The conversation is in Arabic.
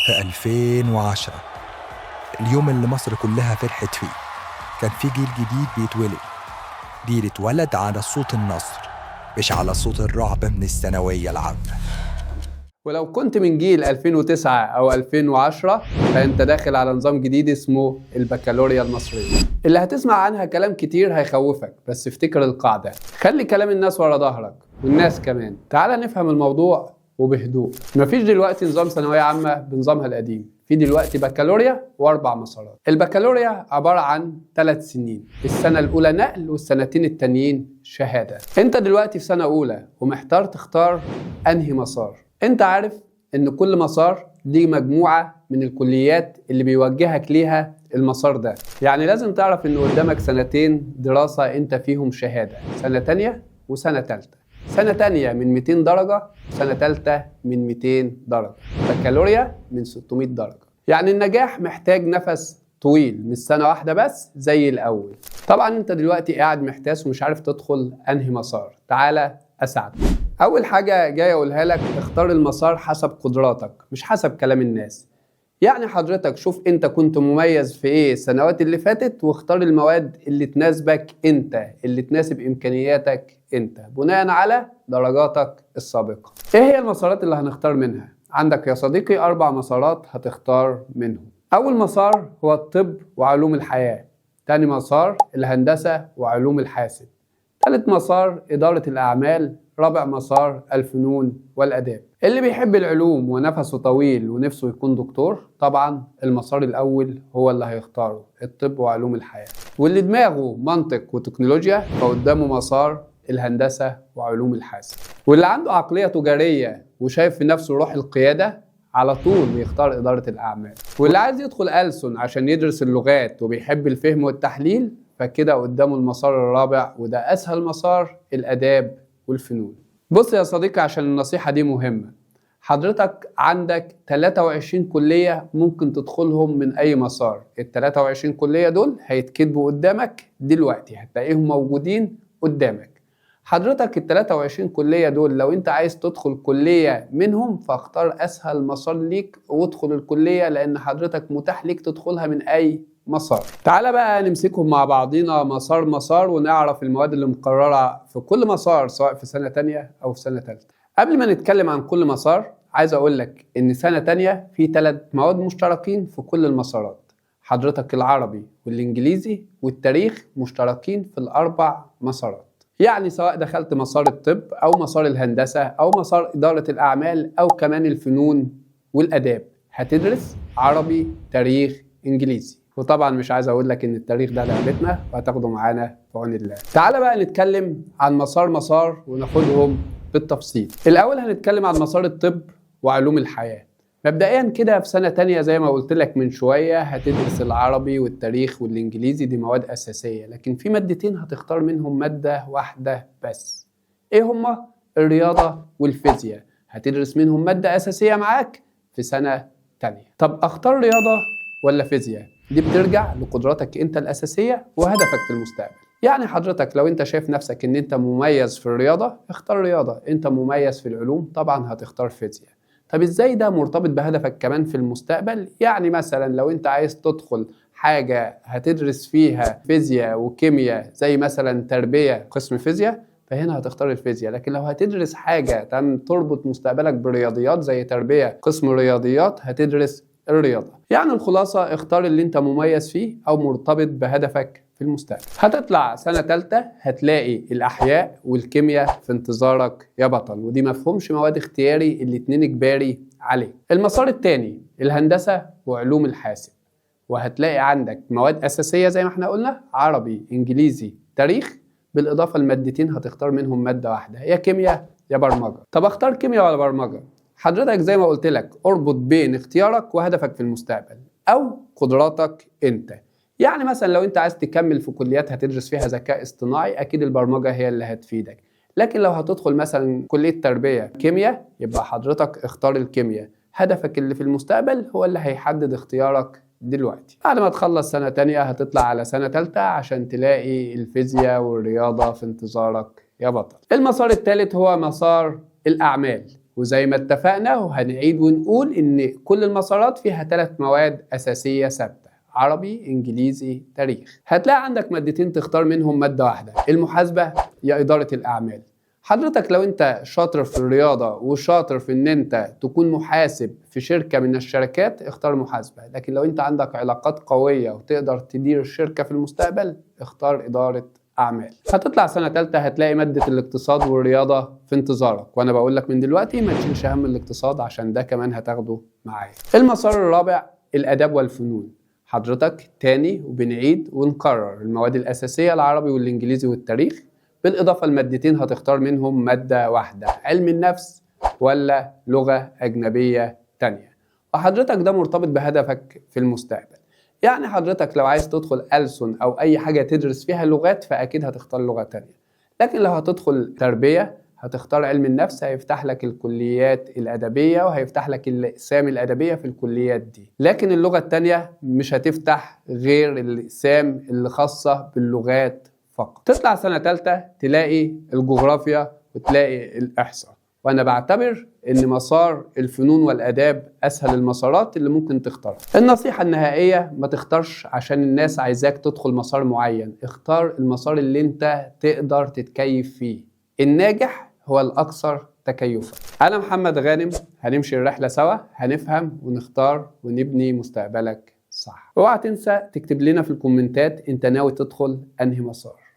في 2010، اليوم اللي مصر كلها فرحت فيه. كان في جيل جديد بيتولد، جيل اتولد على صوت النصر مش على صوت الرعب من الثانوية العامة. ولو كنت من جيل 2009 أو 2010 فأنت داخل على نظام جديد اسمه البكالوريا المصرية، اللي هتسمع عنها كلام كتير هيخوفك، بس افتكر القاعدة: خلي كلام الناس ورا ظهرك والناس كمان. تعال نفهم الموضوع وبهدوء. مفيش دلوقتي نظام ثانوية عامة بنظامها القديم، في دلوقتي بكالوريا و4 مسارات. البكالوريا عبارة عن 3 سنين، السنة الأولى نقل والسنتين التانيين شهادة. انت دلوقتي في سنة أولى ومحتار تختار أنهي مسار. انت عارف ان كل مسار ليه مجموعة من الكليات اللي بيوجهك ليها المسار ده، يعني لازم تعرف ان قدامك سنتين دراسة انت فيهم شهادة، سنة تانية وسنة تالتة. سنة تانية من 200 درجة وسنة تالتة من 200 درجة، بكالوريا من 600 درجة. يعني النجاح محتاج نفس طويل، مش سنة واحدة بس زي الأول. طبعا انت دلوقتي قاعد محتاس ومش عارف تدخل انهي مسار. تعالى أساعدك. أول حاجة جاي أقولها لك: اختار المسار حسب قدراتك مش حسب كلام الناس. يعني حضرتك شوف انت كنت مميز في ايه السنوات اللي فاتت، واختار المواد اللي تناسبك انت، اللي تناسب امكانياتك انت بناء على درجاتك السابقة. ايه هي المسارات اللي هنختار منها؟ عندك يا صديقي 4 مسارات هتختار منهم. اول مسار هو الطب وعلوم الحياة، تاني مسار الهندسة وعلوم الحاسب، ثالث مسار إدارة الأعمال، رابع مسار الفنون والآداب. اللي بيحب العلوم ونفسه طويل ونفسه يكون دكتور، طبعا المسار الأول هو اللي هيختاره، الطب وعلوم الحياة. واللي دماغه منطق وتكنولوجيا فقدامه مسار الهندسة وعلوم الحاسب. واللي عنده عقلية تجارية وشايف في نفسه روح القيادة على طول يختار إدارة الأعمال. واللي عايز يدخل ألسن عشان يدرس اللغات وبيحب الفهم والتحليل فكده قدامه المسار الرابع، وده أسهل مسار، الآداب والفنون. بص يا صديقي، عشان النصيحة دي مهمة. حضرتك عندك 23 كلية ممكن تدخلهم من أي مسار. ال 23 كلية دول هيتكتبوا قدامك دلوقتي، هتلاقيهم موجودين قدامك. حضرتك ال 23 كلية دول لو انت عايز تدخل كلية منهم فاختار أسهل مسار ليك وادخل الكلية، لأن حضرتك متاح ليك تدخلها من أي مسار. تعال بقى نمسكهم مع بعضينا مسار مسار ونعرف المواد اللي مقررة في كل مسار، سواء في سنة تانية أو في سنة تالتة. قبل ما نتكلم عن كل مسار عايز أقول لك إن سنة تانية في 3 مواد مشتركين في كل المسارات. حضرتك العربي والإنجليزي والتاريخ مشتركين في ال4 مسارات. يعني سواء دخلت مسار الطب أو مسار الهندسة أو مسار إدارة الأعمال أو كمان الفنون والآداب، هتدرس عربي، تاريخ، إنجليزي. وطبعا مش عايز اقول لك ان التاريخ ده لعبتنا وهتاخده معانا في عون الله. تعال بقى نتكلم عن مسار وناخدهم بالتفصيل. الاول هنتكلم عن مسار الطب وعلوم الحياة. مبدئيا كده في سنة تانية زي ما قلت لك من شوية هتدرس العربي والتاريخ والانجليزي، دي مواد اساسية، لكن في مادتين هتختار منهم مادة واحدة بس. ايه هما؟ الرياضة والفيزياء. هتدرس منهم مادة اساسية معاك في سنة تانية. طب اختار رياضة ولا فيزياء؟ دي بترجع لقدراتك انت الاساسيه وهدفك في المستقبل. يعني حضرتك لو انت شايف نفسك ان انت مميز في الرياضه اختار رياضه، انت مميز في العلوم طبعا هتختار فيزياء. طب ازاي ده مرتبط بهدفك كمان في المستقبل؟ يعني مثلا لو انت عايز تدخل حاجه هتدرس فيها فيزياء وكيمياء زي مثلا تربيه قسم فيزياء فهنا هتختار الفيزياء. لكن لو هتدرس حاجه تربط مستقبلك بالرياضيات زي تربيه قسم رياضيات هتدرس الرياضة. يعني الخلاصة اختار اللي انت مميز فيه او مرتبط بهدفك في المستقبل. هتطلع سنة تالتة هتلاقي الأحياء والكيمياء في انتظارك يا بطل، ودي مفهومش مواد اختياري، الاتنين اجباري عليه. المسار التاني الهندسة وعلوم الحاسب، وهتلاقي عندك مواد أساسية زي ما احنا قلنا، عربي، إنجليزي، تاريخ، بالإضافة لمادتين هتختار منهم مادة واحدة، يا كيمياء يا برمجة. طب اختار كيمياء ولا برمجة؟ حضرتك زي ما قلت لك اربط بين اختيارك وهدفك في المستقبل أو قدراتك أنت. يعني مثلا لو أنت عايز تكمل في كليات هتدرس فيها ذكاء اصطناعي أكيد البرمجة هي اللي هتفيدك. لكن لو هتدخل مثلا كلية تربية كيمياء يبقى حضرتك اختار الكيمياء. هدفك اللي في المستقبل هو اللي هيحدد اختيارك دلوقتي. بعد ما تخلص سنة تانية هتطلع على سنة تالتة عشان تلاقي الفيزياء والرياضة في انتظارك يا بطل. المسار الثالث هو مسار الأعمال، وزي ما اتفقنا وهنعيد ونقول إن كل المسارات فيها 3 مواد أساسية ثابتة: عربي، إنجليزي، تاريخ. هتلاقي عندك مادتين تختار منهم مادة واحدة: المحاسبة يا إدارة الأعمال. حضرتك لو انت شاطر في الرياضة وشاطر في ان انت تكون محاسب في شركة من الشركات، اختار محاسبة. لكن لو انت عندك علاقات قوية وتقدر تدير الشركة في المستقبل، اختار إدارة أعمال. هتطلع سنة تالتة هتلاقي مادة الاقتصاد والرياضة في انتظارك، وانا بقول لك من دلوقتي ما تشيلش هم الاقتصاد عشان ده كمان هتاخده معايا. المسار الرابع الآداب والفنون. حضرتك تاني وبنعيد ونكرر المواد الأساسية: العربي والإنجليزي والتاريخ، بالإضافة لمادتين هتختار منهم مادة واحدة: علم النفس ولا لغة أجنبية تانية. وحضرتك ده مرتبط بهدفك في المستقبل. يعني حضرتك لو عايز تدخل ألسن أو أي حاجة تدرس فيها لغات فأكيد هتختار لغة تانية. لكن لو هتدخل تربية هتختار علم النفس، هيفتح لك الكليات الأدبية وهيفتح لك الأقسام الأدبية في الكليات دي. لكن اللغة التانية مش هتفتح غير الأقسام اللي خاصة باللغات فقط. تطلع سنة تالتة تلاقي الجغرافيا وتلاقي الإحصاء. وأنا بعتبر إن مسار الفنون والآداب أسهل المسارات اللي ممكن تختارها. النصيحة النهائية: ما تختارش عشان الناس عايزاك تدخل مسار معين، اختار المسار اللي انت تقدر تتكيف فيه. الناجح هو الأكثر تكيفا. أنا محمد غانم، هنمشي الرحلة سوا، هنفهم ونختار ونبني مستقبلك صح. اوعى تنسى تكتب لنا في الكومنتات انت ناوي تدخل انهي مسار.